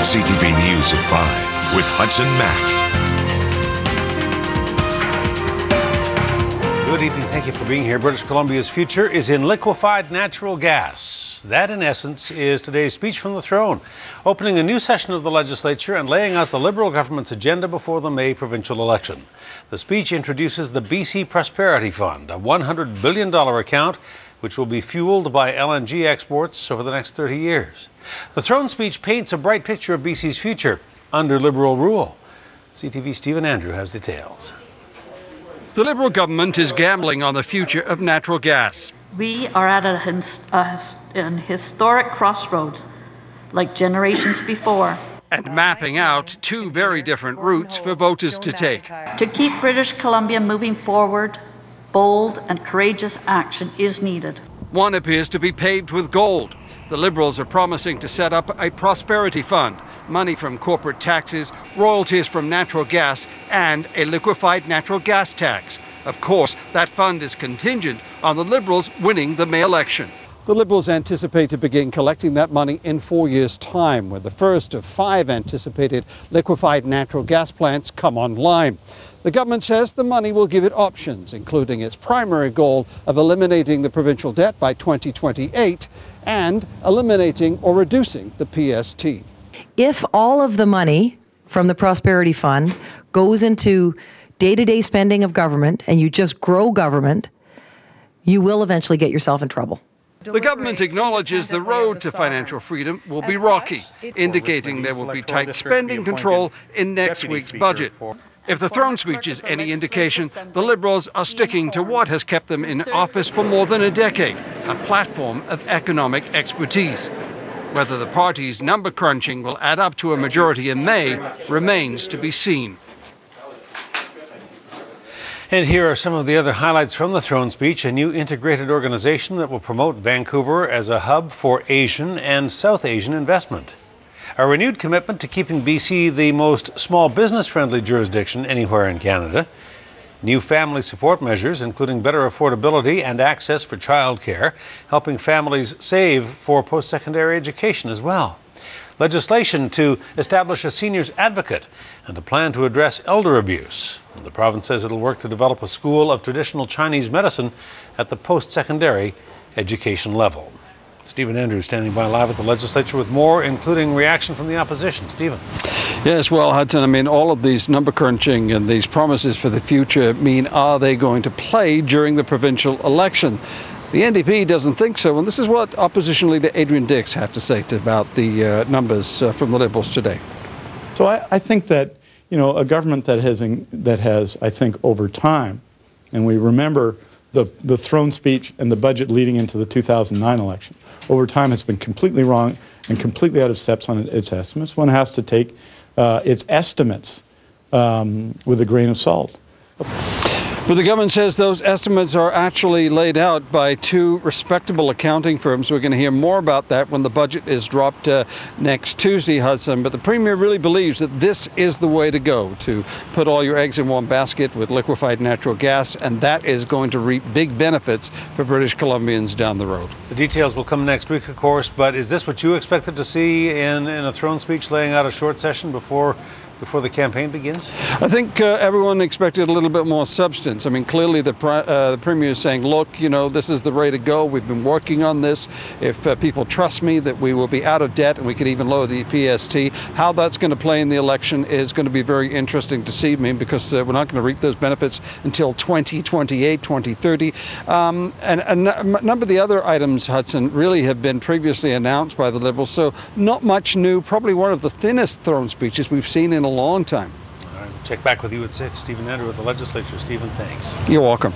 CTV News at 5 with Hudson Mack. Good evening. Thank you for being here. British Columbia's future is in liquefied natural gas. That, in essence, is today's speech from the throne, opening a new session of the legislature and laying out the Liberal government's agenda before the May provincial election. The speech introduces the BC Prosperity Fund, a $100 billion account which will be fueled by LNG exports over the next 30 years. The throne speech paints a bright picture of BC's future under Liberal rule. CTV's Stephen Andrew has details. The Liberal government is gambling on the future of natural gas. We are at an historic crossroads, like generations before. And mapping out two very different routes for voters to take. To keep British Columbia moving forward, bold and courageous action is needed. One appears to be paved with gold. The Liberals are promising to set up a prosperity fund, money from corporate taxes, royalties from natural gas, and a liquefied natural gas tax. Of course, that fund is contingent on the Liberals winning the May election. The Liberals anticipate to begin collecting that money in 4 years' time, when the first of 5 anticipated liquefied natural gas plants come online. The government says the money will give it options, including its primary goal of eliminating the provincial debt by 2028 and eliminating or reducing the PST. If all of the money from the Prosperity Fund goes into day-to-day spending of government and you just grow government, you will eventually get yourself in trouble. The government acknowledges the road to financial freedom will be rocky, indicating there will be tight spending control in next week's budget. If the throne speech is any indication, the Liberals are sticking to what has kept them in office for more than a decade, a platform of economic expertise. Whether the party's number crunching will add up to a majority in May remains to be seen. And here are some of the other highlights from the throne speech: a new integrated organization that will promote Vancouver as a hub for Asian and South Asian investment. A renewed commitment to keeping BC the most small business-friendly jurisdiction anywhere in Canada. New family support measures, including better affordability and access for childcare, helping families save for post-secondary education as well. Legislation to establish a seniors advocate and a plan to address elder abuse. And the province says it'll work to develop a school of traditional Chinese medicine at the post-secondary education level. Stephen Andrews standing by live at the legislature with more, including reaction from the opposition. Stephen. Yes, well, Hudson, I mean, all of these number crunching and these promises for the future mean, are they going to play during the provincial election? The NDP doesn't think so, and this is what opposition leader Adrian Dix had to say about the numbers from the Liberals today. So I think that, you know, a government that has, I think, over time, and we remember the throne speech and the budget leading into the 2009 election, over time has been completely wrong and completely out of steps on its estimates. One has to take its estimates with a grain of salt. But the government says those estimates are actually laid out by 2 respectable accounting firms. We're going to hear more about that when the budget is dropped next Tuesday, Hudson. But the Premier really believes that this is the way to go, to put all your eggs in one basket with liquefied natural gas, and that is going to reap big benefits for British Columbians down the road. The details will come next week, of course, but is this what you expected to see in a throne speech, laying out a short session before the campaign begins? I think everyone expected a little bit more substance. I mean, clearly the Premier is saying, look, you know, this is the way to go. We've been working on this. If people trust me that we will be out of debt and we can even lower the PST, how that's going to play in the election is going to be very interesting to see, because we're not going to reap those benefits until 2028, 2030. And a number of the other items, Hudson, really have been previously announced by the Liberals, so not much new. Probably one of the thinnest throne speeches we've seen in a long time. All right, check back with you at 6. Stephen Andrew at the legislature. Stephen, thanks. You're welcome.